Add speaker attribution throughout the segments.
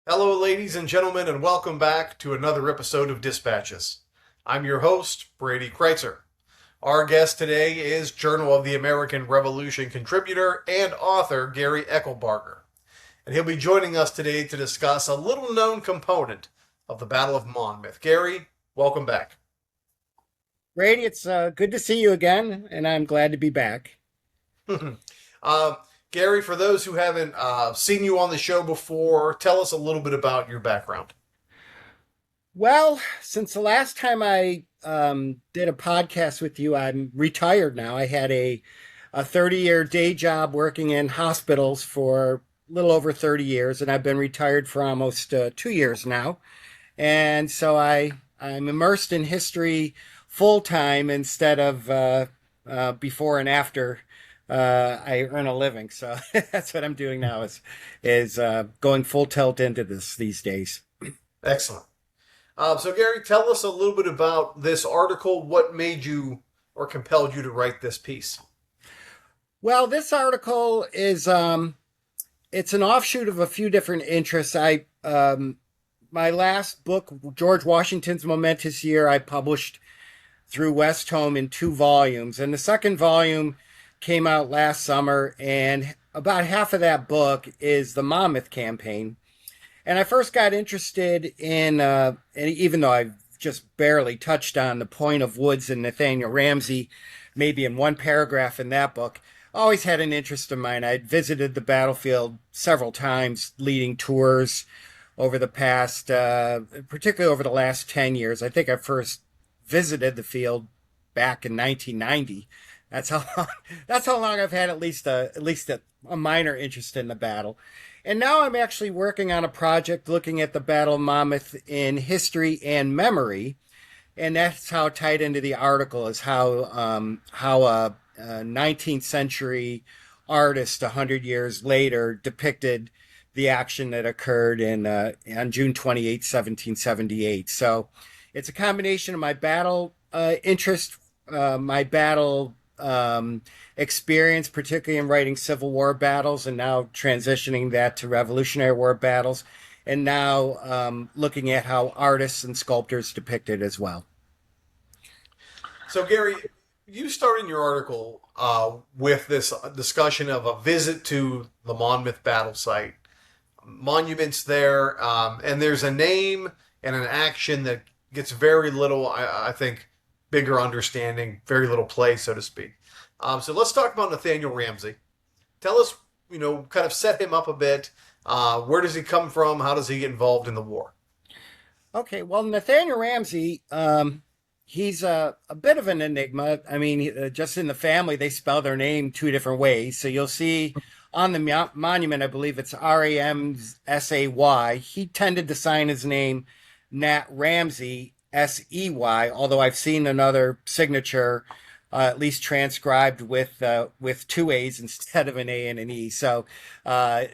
Speaker 1: Hello, ladies and gentlemen, and welcome back to another episode of Dispatches. I'm your host, Brady Kreitzer. Our guest today is Journal of the American Revolution contributor and author Gary Ecelbarger, and he'll be joining us today to discuss a little known component of the Battle of Monmouth. Gary, welcome back.
Speaker 2: Brady, it's good to see you again, and I'm glad to be back.
Speaker 1: uh, Gary, for those who haven't seen you on the show before, tell us a little bit about your background.
Speaker 2: Well, since the last time I did a podcast with you, I'm retired now. I had a 30-year day job working in hospitals for a little over 30 years, and I've been retired for almost 2 years now. And so I'm immersed in history full time instead of before and after I earn a living. So that's what I'm doing now is going full tilt into this these days.
Speaker 1: Excellent. So, Gary, tell us a little bit about this article. What made you or compelled you to write this piece?
Speaker 2: Well, this article is it's an offshoot of a few different interests. I My last book, George Washington's Momentous Year, I published through West Home in 2 volumes, and the second volume came out last summer, and about half of that book is the Monmouth campaign. And I first got interested in, and even though I've just barely touched on the point of Woods and Nathaniel Ramsey, maybe in one paragraph in that book, I always had an interest of mine. I'd visited the battlefield several times, leading tours over the past, particularly over the last 10 years. I think I first visited the field back in 1990. That's how long I've had at least a minor interest in the battle. And now I'm actually working on a project looking at the Battle of Monmouth in history and memory, and that's how tied into the article is how a 19th century artist 100 years later depicted the action that occurred on June 28, 1778. So it's a combination of my battle interest, my battle experience, particularly in writing Civil War battles, and now transitioning that to Revolutionary War battles, and now looking at how artists and sculptors depict it as well.
Speaker 1: So, Gary, you start in your article with this discussion of a visit to the Monmouth battle site, monuments there, and there's a name and an action that gets very little, I think, bigger understanding, very little play, so to speak. So let's talk about Nathaniel Ramsey. Tell us, kind of set him up a bit. Where does he come from? How does he get involved in the war?
Speaker 2: Okay, well, Nathaniel Ramsey, he's a bit of an enigma. I mean, just in the family, they spell their name 2 different ways. So you'll see on the monument, I believe it's Ramsay. He tended to sign his name Nat Ramsey, Sey, although I've seen another signature at least transcribed with 2 A's instead of an A and an E. So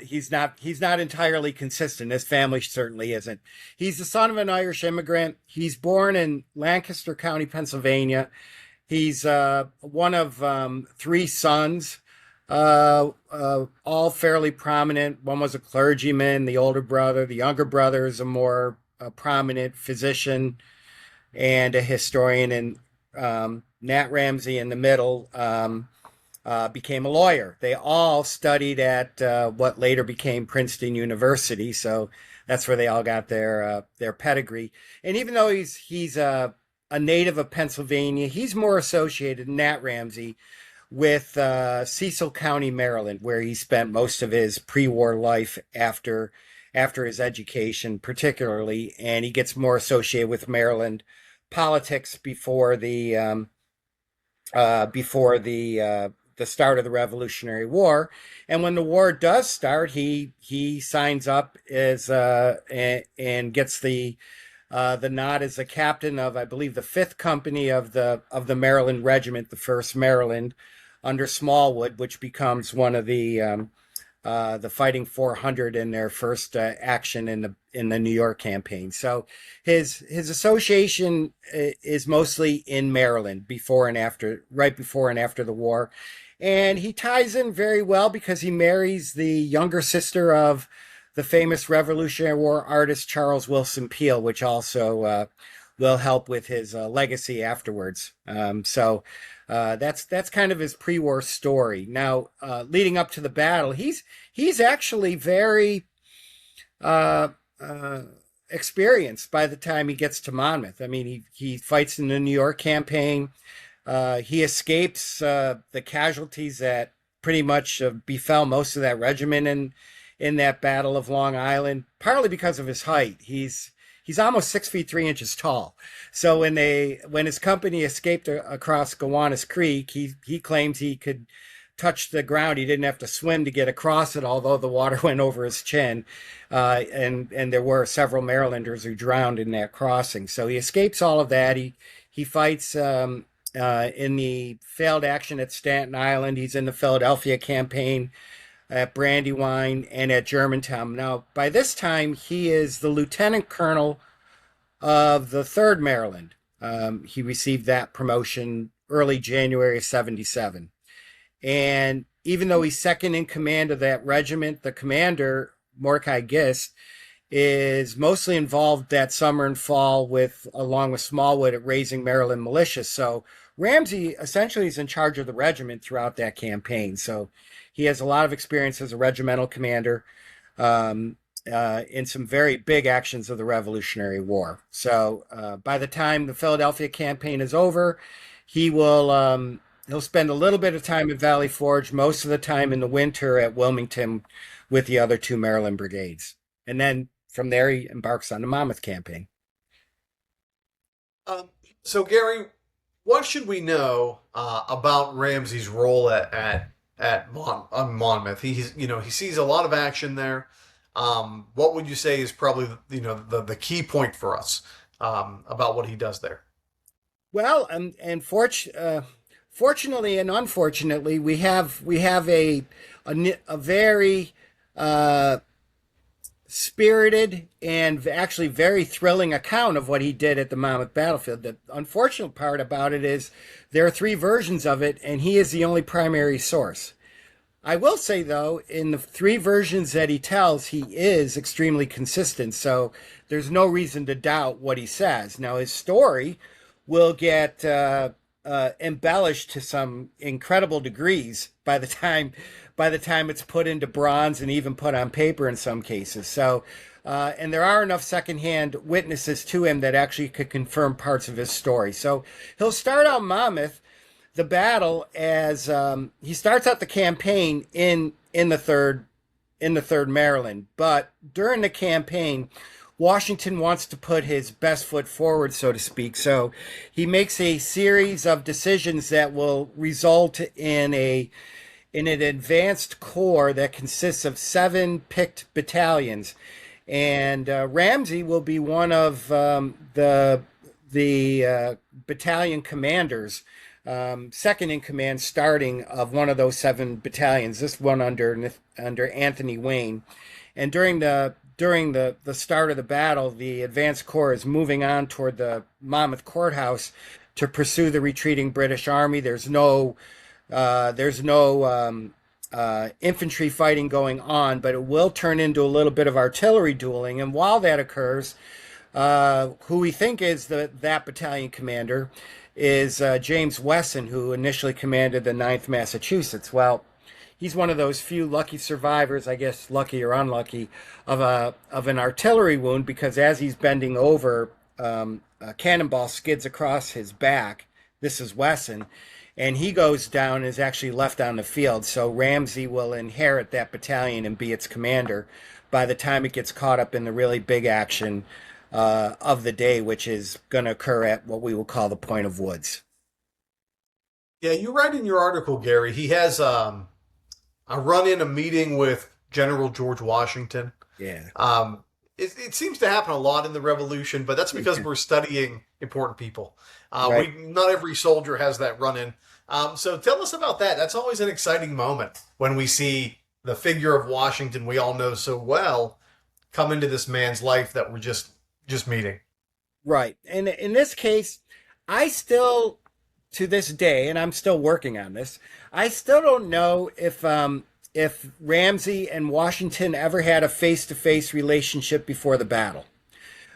Speaker 2: he's not entirely consistent. His family certainly isn't. He's the son of an Irish immigrant. He's born in Lancaster County, Pennsylvania. He's one of 3 sons, all fairly prominent. One was a clergyman, the older brother. The younger brother is a more prominent physician and a historian, and Nat Ramsey in the middle became a lawyer. They all studied at what later became Princeton University, so that's where they all got their pedigree. And even though he's a native of Pennsylvania, he's more associated, Nat Ramsey, with Cecil County, Maryland, where he spent most of his pre-war life after his education, particularly, and he gets more associated with Maryland politics before the start of the Revolutionary War. And when the war does start, he signs up as and gets the nod as the captain of, I believe, the Fifth Company of the Maryland Regiment, the First Maryland, under Smallwood, which becomes one of the Fighting 400 in their first action in the New York campaign. So his association is mostly in Maryland right before and after the war, and he ties in very well because he marries the younger sister of the famous Revolutionary War artist Charles Wilson Peale, which also will help with his legacy afterwards. That's kind of his pre-war story. Now, leading up to the battle, he's actually very uh, uh, experienced by the time he gets to Monmouth. I mean, he fights in the New York campaign. He escapes the casualties that pretty much befell most of that regiment in that Battle of Long Island, partly because of his height. He's almost 6 feet 3 inches tall. So when his company escaped across Gowanus Creek, he claims he could touch the ground. He didn't have to swim to get across it, although the water went over his chin. And there were several Marylanders who drowned in that crossing. So he escapes all of that. He fights in the failed action at Staten Island. He's in the Philadelphia campaign, at Brandywine, and at Germantown. Now, by this time, he is the lieutenant colonel of the 3rd Maryland. He received that promotion early January of 77. And even though he's second in command of that regiment, the commander, Mordecai Gist, is mostly involved that summer and fall along with Smallwood at raising Maryland militia. So Ramsey essentially is in charge of the regiment throughout that campaign. So he has a lot of experience as a regimental commander in some very big actions of the Revolutionary War. So by the time the Philadelphia campaign is over, he'll spend a little bit of time at Valley Forge, most of the time in the winter at Wilmington with the other 2 Maryland brigades. And then from there, he embarks on the Monmouth campaign.
Speaker 1: So, Gary, what should we know about Ramsey's role on Monmouth? He sees a lot of action there. What would you say is probably the key point for us about what he does there?
Speaker 2: Well, fortunately and unfortunately, we have a very spirited and actually very thrilling account of what he did at the Monmouth battlefield. The unfortunate part about it is there are 3 versions of it, and he is the only primary source. I will say, though, in the 3 versions that he tells, he is extremely consistent, so there's no reason to doubt what he says. Now, his story will get embellished to some incredible degrees by the time it's put into bronze and even put on paper in some cases. So, and there are enough secondhand witnesses to him that actually could confirm parts of his story. So he'll start out Monmouth, the battle, as he starts out the campaign in the third Maryland, but during the campaign, Washington wants to put his best foot forward, so to speak. So he makes a series of decisions that will result in an advanced corps that consists of 7 picked battalions, and Ramsey will be one of the battalion commanders, second in command, starting of one of those 7 battalions. This one under Anthony Wayne, and during the start of the battle, the advanced corps is moving on toward the Monmouth courthouse to pursue the retreating British Army. There's no infantry fighting going on, but it will turn into a little bit of artillery dueling. And while that occurs, who we think is that battalion commander is James Wesson, who initially commanded the 9th Massachusetts. Well, he's one of those few lucky survivors, I guess lucky or unlucky, of an artillery wound, because as he's bending over, a cannonball skids across his back. This is Wesson, and he goes down and is actually left on the field. So Ramsey will inherit that battalion and be its commander by the time it gets caught up in the really big action of the day, which is going to occur at what we will call the Point of Woods.
Speaker 1: Yeah, you write in your article, Gary, he has a run-in, a meeting with General George Washington.
Speaker 2: Yeah.
Speaker 1: It seems to happen a lot in the Revolution, but that's because we're studying important people.
Speaker 2: Right.
Speaker 1: Not every soldier has that run-in. So tell us about that. That's always an exciting moment when we see the figure of Washington we all know so well come into this man's life that we're just meeting.
Speaker 2: Right. And in this case, I still, to this day, and I'm still working on this, I still don't know if Ramsey and Washington ever had a face-to-face relationship before the battle.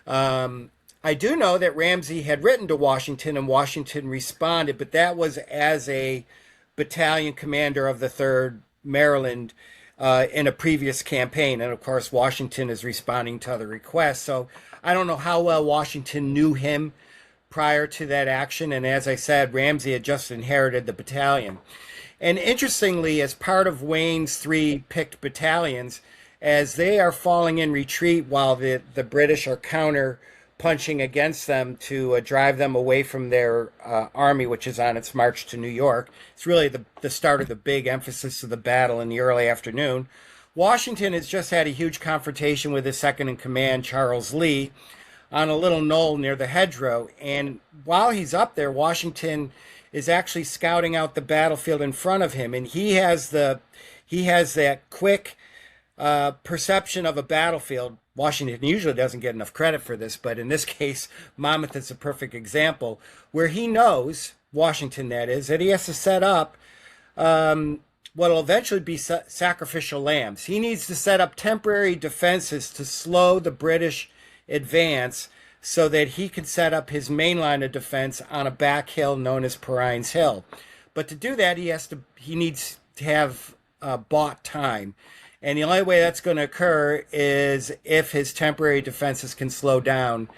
Speaker 2: I do know that Ramsey had written to Washington and Washington responded, but that was as a battalion commander of the 3rd Maryland in a previous campaign. And of course, Washington is responding to other requests. So I don't know how well Washington knew him prior to that action. And as I said, Ramsey had just inherited the battalion. And interestingly, as part of Wayne's 3 picked battalions, as they are falling in retreat while the British are counter punching against them to drive them away from their army, which is on its march to New York. It's really the start of the big emphasis of the battle in the early afternoon. Washington has just had a huge confrontation with his second in command, Charles Lee, on a little knoll near the hedgerow. And while he's up there, Washington is actually scouting out the battlefield in front of him, and he has that quick perception of a battlefield. Washington usually doesn't get enough credit for this, but in this case, Monmouth is a perfect example where he knows, Washington that is, that he has to set up what will eventually be sacrificial lambs. He needs to set up temporary defenses to slow the British advance so that he can set up his main line of defense on a back hill known as Perrines Hill. But to do that, he needs to have bought time. And the only way that's going to occur is if his temporary defenses can slow down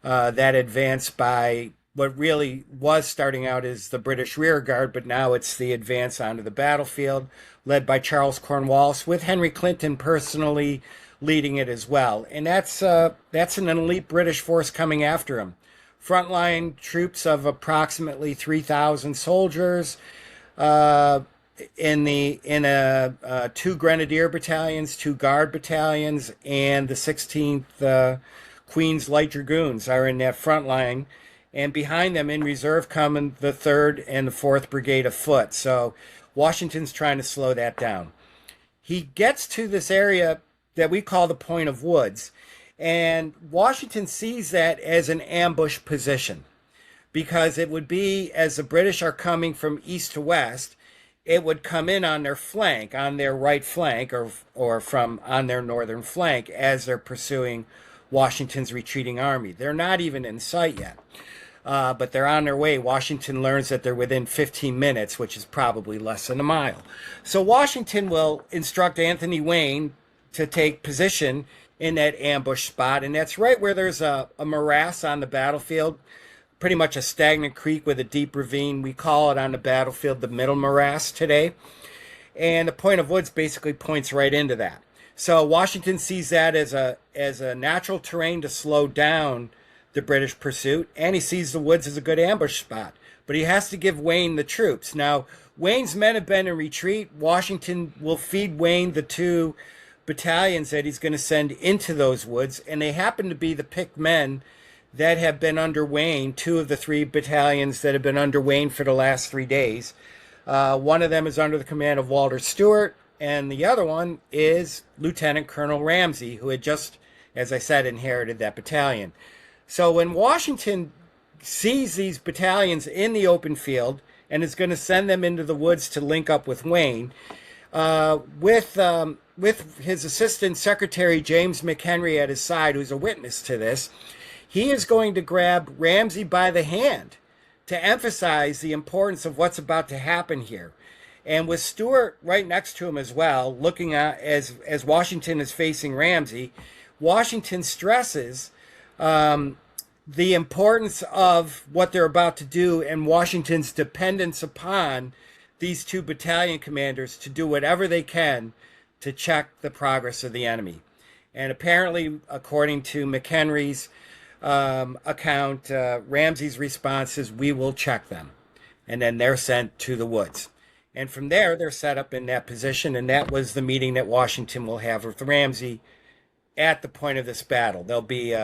Speaker 2: that advance by what really was starting out as the British rear guard, but now it's the advance onto the battlefield, led by Charles Cornwallis, with Henry Clinton personally leading it as well. And that's an elite British force coming after him. Frontline troops of approximately 3,000 soldiers, in 2 grenadier battalions, 2 guard battalions, and the 16th Queen's Light Dragoons are in that front line. And behind them in reserve come the 3rd and the 4th Brigade of Foot. So Washington's trying to slow that down. He gets to this area that we call the Point of Woods, and Washington sees that as an ambush position because it would be, as the British are coming from east to west, it would come in on their flank, on their right flank, or from on their northern flank as they're pursuing Washington's retreating army. They're not even in sight yet, but they're on their way. Washington learns that they're within 15 minutes, which is probably less than a mile. So Washington will instruct Anthony Wayne to take position in that ambush spot, and that's right where there's a morass on the battlefield, pretty much a stagnant creek with a deep ravine. We call it on the battlefield the Middle Morass today. And the Point of Woods basically points right into that. So Washington sees that as a natural terrain to slow down the British pursuit, and he sees the woods as a good ambush spot. But he has to give Wayne the troops. Now, Wayne's men have been in retreat. Washington will feed Wayne the 2 battalions that he's going to send into those woods, and they happen to be the picked men that have been under Wayne, 2 of the 3 battalions that have been under Wayne for the last 3 days. One of them is under the command of Walter Stewart, and the other one is Lieutenant Colonel Ramsey, who had just, as I said, inherited that battalion. So when Washington sees these battalions in the open field and is going to send them into the woods to link up with Wayne, with his assistant secretary James McHenry at his side, who's a witness to this, he is going to grab Ramsey by the hand to emphasize the importance of what's about to happen here. And with Stewart right next to him as well, looking at as Washington is facing Ramsey, Washington stresses the importance of what they're about to do and Washington's dependence upon these 2 battalion commanders to do whatever they can to check the progress of the enemy. And apparently, according to McHenry's account, Ramsey's response is, "We will check them." And then they're sent to the woods. And from there, they're set up in that position. And that was the meeting that Washington will have with Ramsey at the point of this battle. There'll be,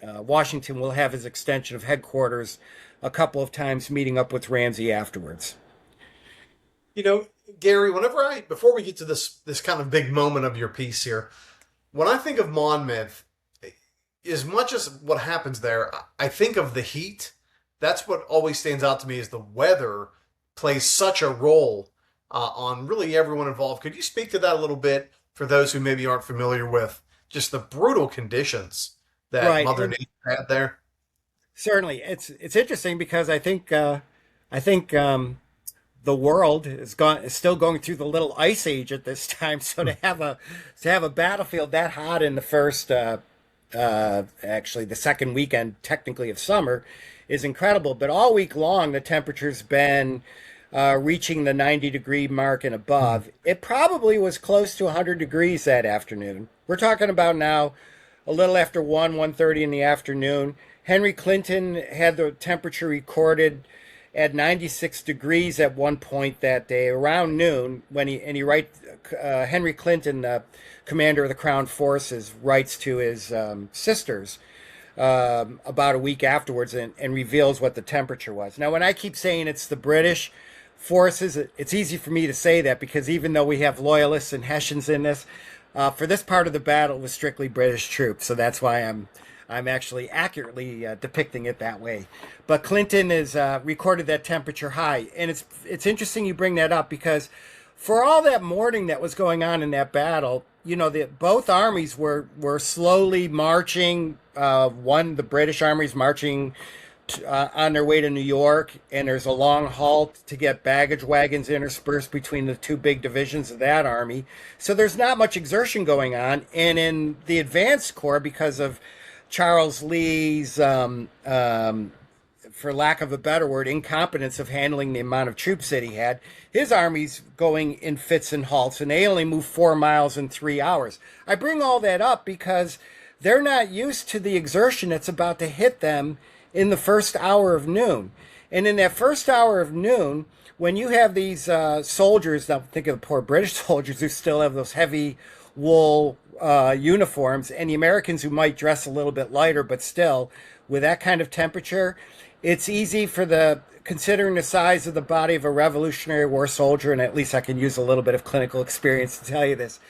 Speaker 2: Washington will have his extension of headquarters a couple of times, meeting up with Ramsey afterwards.
Speaker 1: Gary, before we get to this kind of big moment of your piece here, when I think of Monmouth, as much as what happens there, I think of the heat. That's what always stands out to me, is the weather plays such a role on really everyone involved. Could you speak to that a little bit for those who maybe aren't familiar with just the brutal conditions that
Speaker 2: Right.
Speaker 1: Mother
Speaker 2: And
Speaker 1: Nature had there?
Speaker 2: certainly it's interesting because I think the world is still going through the little ice age at this time. So to have a battlefield that hot in the first actually the second weekend technically of summer is incredible. But all week long the temperature's been reaching the 90-degree mark and above. It probably was close to 100 degrees that afternoon. We're talking about now a little after 1:30 in the afternoon. Henry Clinton had the temperature recorded at 96 degrees at one point that day around noon when Henry Clinton, the commander of the Crown Forces, writes to his sisters about a week afterwards and reveals what the temperature was. Now, when I keep saying it's the British forces, it's easy for me to say that because even though we have loyalists and Hessians in this, for this part of the battle, it was strictly British troops. So that's why I'm actually accurately depicting it that way. But Clinton has recorded that temperature high, and it's interesting you bring that up because for all that mourning that was going on in that battle, you know, both armies were slowly marching. The British army's marching on their way to New York, and there's a long halt to get baggage wagons interspersed between the two big divisions of that army. So there's not much exertion going on. And in the advanced corps, because of Charles Lee's, for lack of a better word, incompetence of handling the amount of troops that he had, his army's going in fits and halts, and they only move 4 miles in 3 hours. I bring all that up because they're not used to the exertion that's about to hit them in the first hour of noon. And in that first hour of noon, when you have these soldiers, now think of the poor British soldiers who still have those heavy wool uniforms, and the Americans who might dress a little bit lighter, but still, with that kind of temperature, it's easy considering the size of the body of a Revolutionary War soldier, and at least I can use a little bit of clinical experience to tell you this.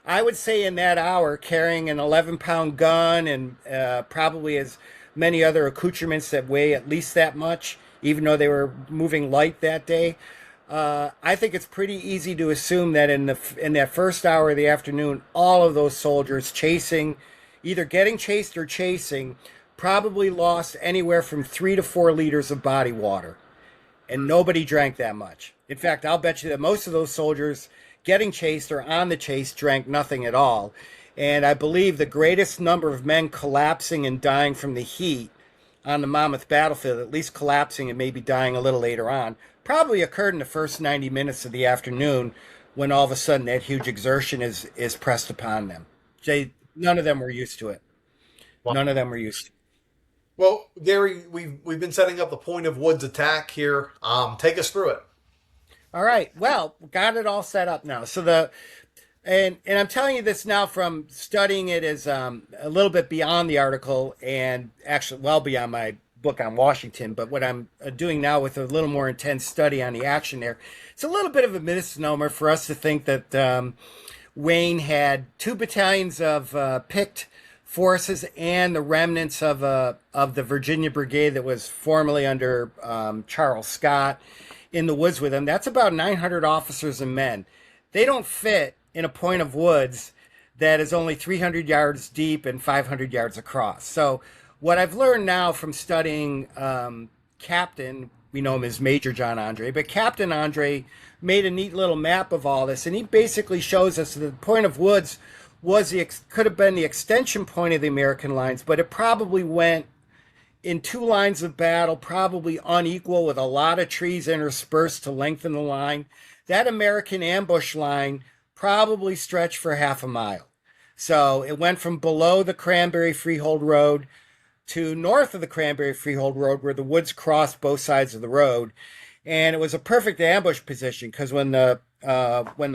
Speaker 2: I would say in that hour, carrying an 11-pound gun and probably as many other accoutrements that weigh at least that much, even though they were moving light that day, I think it's pretty easy to assume that in that first hour of the afternoon, all of those soldiers either getting chased or chasing, probably lost anywhere from 3 to 4 liters of body water, and nobody drank that much. In fact, I'll bet you that most of those soldiers getting chased or on the chase drank nothing at all. And I believe the greatest number of men collapsing and dying from the heat on the Monmouth battlefield, at least collapsing and maybe dying a little later on, probably occurred in the first 90 minutes of the afternoon when all of a sudden that huge exertion is pressed upon them. None of them were used to it. None of them were used to it.
Speaker 1: Well, Gary, we've been setting up the point of Wood's attack here. Take us through it.
Speaker 2: All right. Well, got it all set up now. And I'm telling you this now from studying it as a little bit beyond the article and actually well beyond my book on Washington. But what I'm doing now with a little more intense study on the action there, it's a little bit of a misnomer for us to think that Wayne had 2 battalions of picked forces and the remnants of the Virginia Brigade that was formerly under Charles Scott in the woods with him. That's about 900 officers and men. They don't fit in a point of woods that is only 300 yards deep and 500 yards across. So what I've learned now from studying Captain, we know him as Major John Andre, but Captain Andre made a neat little map of all this, and he basically shows us that the point of woods could have been the extension point of the American lines, but it probably went in 2 lines of battle, probably unequal, with a lot of trees interspersed to lengthen the line. That American ambush line probably stretched for half a mile. So it went from below the Cranberry Freehold Road to north of the Cranberry Freehold Road, where the woods crossed both sides of the road. And it was a perfect ambush position because when the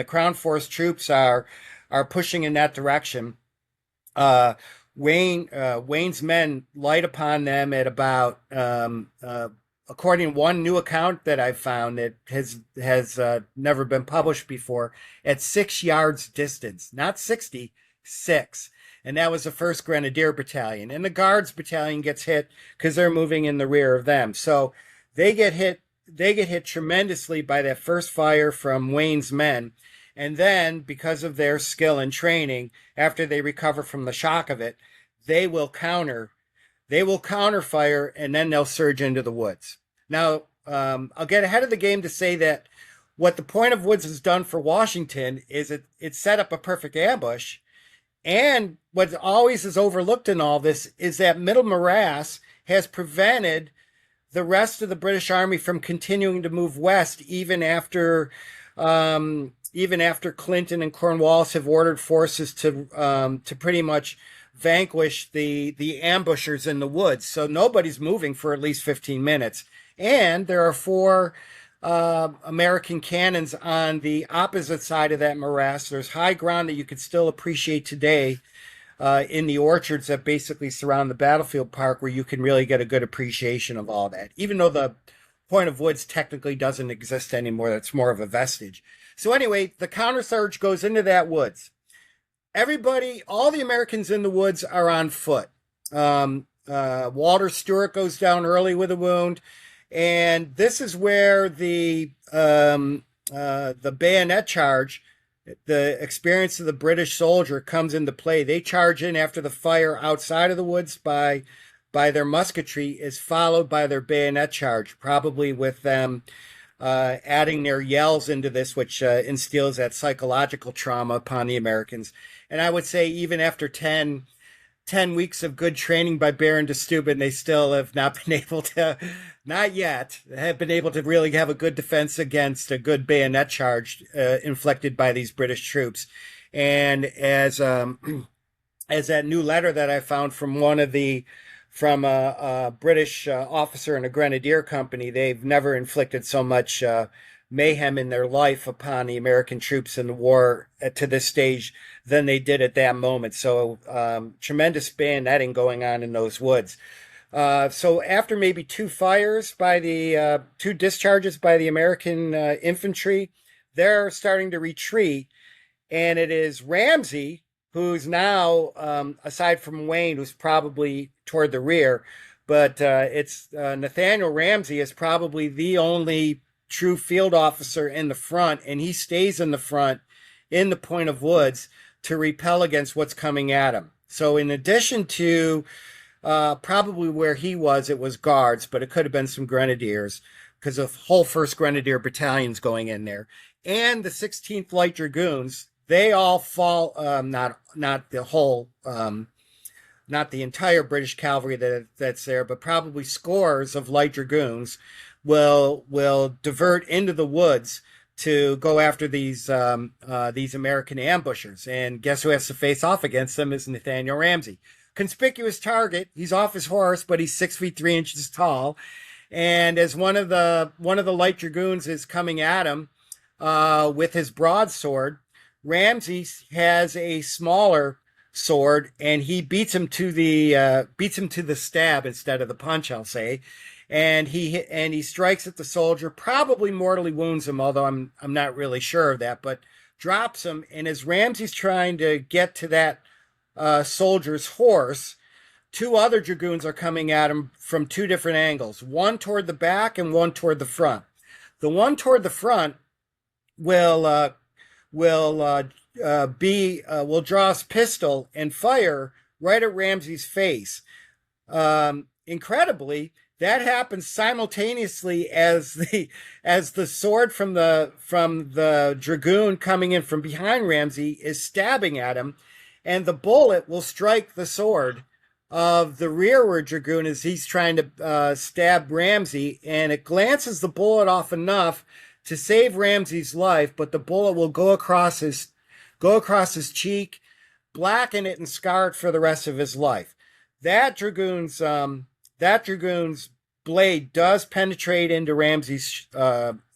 Speaker 2: Crown Force troops are pushing in that direction, Wayne's men light upon them at about, according to one new account that I've found that has never been published before, at 6 yards distance, not 60, 6. And that was the 1st Grenadier Battalion. And the Guards Battalion gets hit because they're moving in the rear of them. So they get hit tremendously by that first fire from Wayne's men. And then, because of their skill and training, after they recover from the shock of it, they will counter. They will counter fire, and then they'll surge into the woods. Now, I'll get ahead of the game to say that what the point of woods has done for Washington is it set up a perfect ambush. And what always is overlooked in all this is that Middle Morass has prevented the rest of the British Army from continuing to move west, even after Clinton and Cornwallis have ordered forces to pretty much vanquish the ambushers in the woods. So nobody's moving for at least 15 minutes. And there are four American cannons on the opposite side of that morass. There's high ground that you could still appreciate today in the orchards that basically surround the battlefield park, where you can really get a good appreciation of all that. Even though the point of woods technically doesn't exist anymore, that's more of a vestige. So anyway, the countersurge goes into that woods. Everybody, all the Americans in the woods are on foot. Walter Stewart goes down early with a wound. And this is where the bayonet charge, the experience of the British soldier, comes into play. They charge in after the fire outside of the woods by their musketry is followed by their bayonet charge, probably with them adding their yells into this, which instills that psychological trauma upon the Americans. And I would say even after 10 weeks of good training by Baron de Steuben, they still have not been able to, not yet, have been able to really have a good defense against a good bayonet charge inflicted by these British troops. And as that new letter that I found from from a British officer in a grenadier company, they've never inflicted so much mayhem in their life upon the American troops in the war to this stage than they did at that moment. So tremendous bayoneting going on in those woods. So after maybe two discharges by the American infantry, they're starting to retreat. And it is Ramsey, who's now, aside from Wayne, who's probably toward the rear, but it's Nathaniel Ramsey is probably the only true field officer in the front, and he stays in the front in the point of woods to repel against what's coming at him. So in addition to probably where he was, it was guards, but it could have been some grenadiers, because the whole 1st Grenadier Battalion's going in there. And the 16th Light Dragoons, they all fall, not the whole, not the entire British cavalry that's there, but probably scores of Light Dragoons will divert into the woods to go after these American ambushers. And guess who has to face off against them is Nathaniel Ramsey. Conspicuous target. He's off his horse, but he's 6 feet 3 inches tall. And as one of the Light Dragoons is coming at him with his broadsword, Ramsey has a smaller sword, and he beats him to the stab instead of the punch, I'll say. And he strikes at the soldier, probably mortally wounds him, although I'm not really sure of that, but drops him. And as Ramsey's trying to get to that soldier's horse, 2 other dragoons are coming at him from 2 different angles, one toward the back and one toward the front. The one toward the front will draw his pistol and fire right at Ramsey's face. Incredibly, that happens simultaneously as the sword from the dragoon coming in from behind Ramsey is stabbing at him, and the bullet will strike the sword of the rearward dragoon as he's trying to stab Ramsey, and it glances the bullet off enough to save Ramsey's life, but the bullet will go across his cheek, blacken it, and scar it for the rest of his life. That dragoon's blade does penetrate into Ramsey's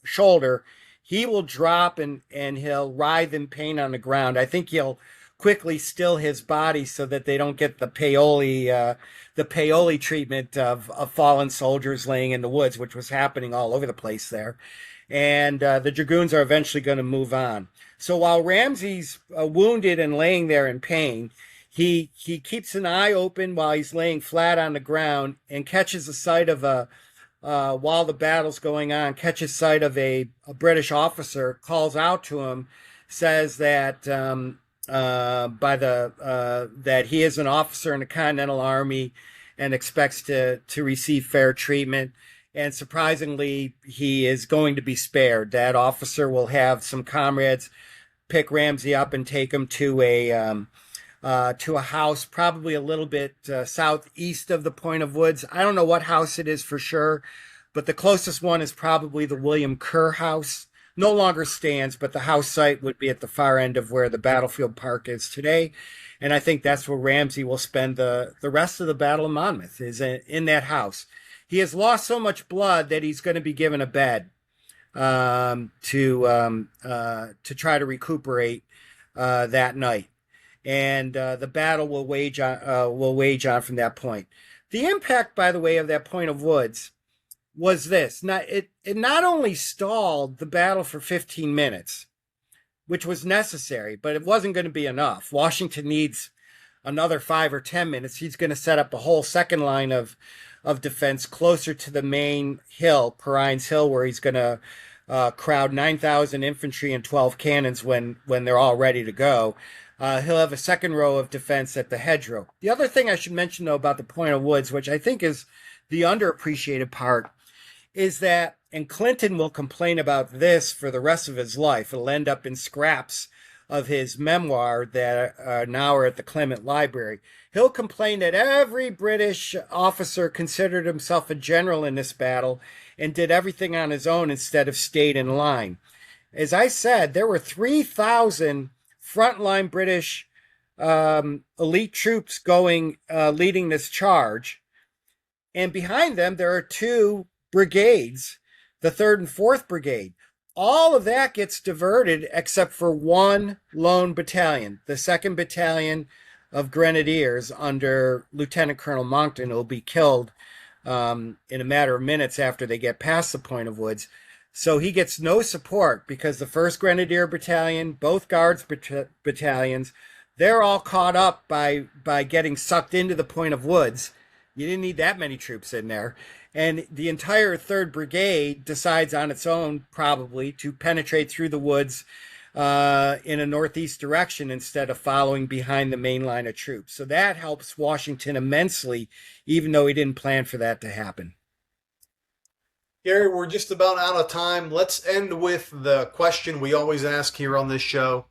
Speaker 2: shoulder. He will drop and he'll writhe in pain on the ground. I think he'll quickly still his body so that they don't get the paoli treatment of fallen soldiers laying in the woods, which was happening all over the place there. And the dragoons are eventually going to move on. So while Ramsey's wounded and laying there in pain, he keeps an eye open while he's laying flat on the ground and catches a sight of a while the battle's going on, catches sight of a British officer, calls out to him, says that that he is an officer in the Continental Army and expects to receive fair treatment. And surprisingly, he is going to be spared. That officer will have some comrades pick Ramsey up and take him to a house probably a little bit southeast of the Point of Woods. I don't know what house it is for sure, but the closest one is probably the William Kerr house. No longer stands, but the house site would be at the far end of where the battlefield park is today. And I think that's where Ramsey will spend the rest of the Battle of Monmouth, is in that house. He has lost so much blood that he's going to be given a bed to try to recuperate that night, and the battle will wage on from that point. The impact, by the way, of that Point of Woods was this: it not only stalled the battle for 15 minutes, which was necessary, but it wasn't going to be enough. Washington needs another 5 or 10 minutes. He's going to set up the whole second line of defense closer to the main hill, Perrines Hill, where he's going to crowd 9,000 infantry and 12 cannons when they're all ready to go. He'll have a second row of defense at the hedgerow. The other thing I should mention, though, about the Point of Woods, which I think is the underappreciated part, is that, and Clinton will complain about this for the rest of his life. It'll end up in scraps of his memoir that now are at the Clement Library. He'll complain that every British officer considered himself a general in this battle and did everything on his own instead of stayed in line. As I said, there were 3,000 frontline British elite troops leading this charge. And behind them, there are 2 brigades, the 3rd and 4th Brigade. All of that gets diverted except for one lone battalion, the 2nd Battalion of Grenadiers under Lieutenant Colonel Monckton, who will be killed in a matter of minutes after they get past the Point of Woods. So he gets no support because the 1st Grenadier Battalion, both Guards battalions, they're all caught up by getting sucked into the Point of Woods. You didn't need that many troops in there. And the entire 3rd Brigade decides on its own, probably, to penetrate through the woods in a northeast direction instead of following behind the main line of troops. So that helps Washington immensely, even though he didn't plan for that to happen.
Speaker 1: Gary, we're just about out of time. Let's end with the question we always ask here on this show.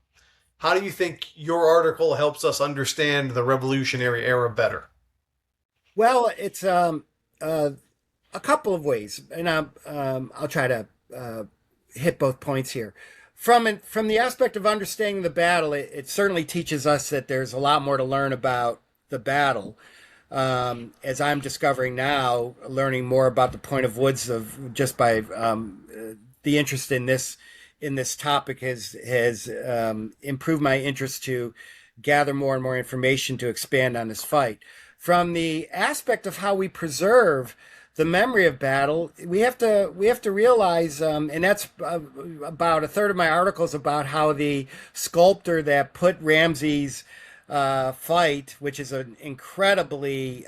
Speaker 1: How do you think your article helps us understand the Revolutionary Era better?
Speaker 2: Well, it's a couple of ways, and I'll try to hit both points here. From the aspect of understanding the battle, it certainly teaches us that there's a lot more to learn about the battle. As I'm discovering now, learning more about the Point of Woods just by the interest in this topic has improved my interest to gather more and more information to expand on this fight. From the aspect of how we preserve the memory of battle, we have to realize, and that's about a third of my article is about how the sculptor that put Ramsey's fight, which is an incredibly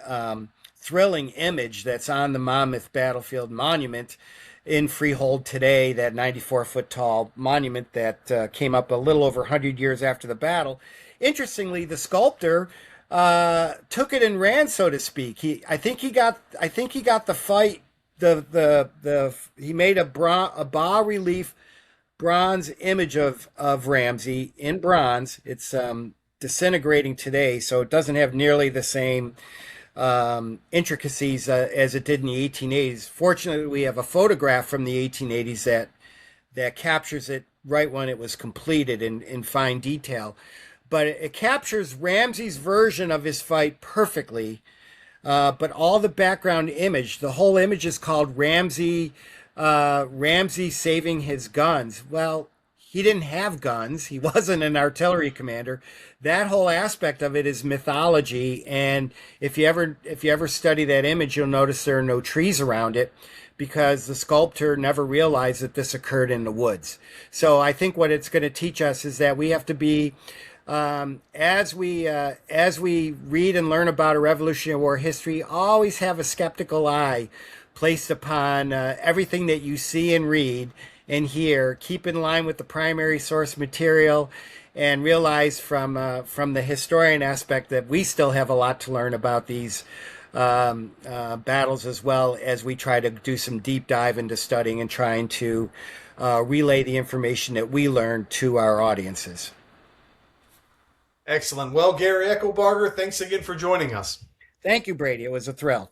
Speaker 2: thrilling image that's on the Monmouth Battlefield Monument in Freehold today, that 94-foot tall monument that came up a little over 100 years after the battle. Interestingly, the sculptor took it and ran, so to speak. I think he got the fight. He made a bas relief bronze image of Ramsey in bronze. It's disintegrating today, so it doesn't have nearly the same intricacies as it did in the 1880s. Fortunately, we have a photograph from the 1880s that captures it right when it was completed in fine detail. But it captures Ramsey's version of his fight perfectly. But all the background image, the whole image is called Ramsey saving his guns. Well, he didn't have guns. He wasn't an artillery commander. That whole aspect of it is mythology. And if you ever study that image, you'll notice there are no trees around it, because the sculptor never realized that this occurred in the woods. So I think what it's going to teach us is that we have to be, as we read and learn about a Revolutionary War history, always have a skeptical eye. placed upon everything that you see and read and hear. Keep in line with the primary source material, and realize from the historian aspect that we still have a lot to learn about these battles, as well as we try to do some deep dive into studying and trying to relay the information that we learned to our audiences.
Speaker 1: Excellent. Well, Gary Ecelbarger, thanks again for joining us.
Speaker 2: Thank you, Brady. It was a thrill.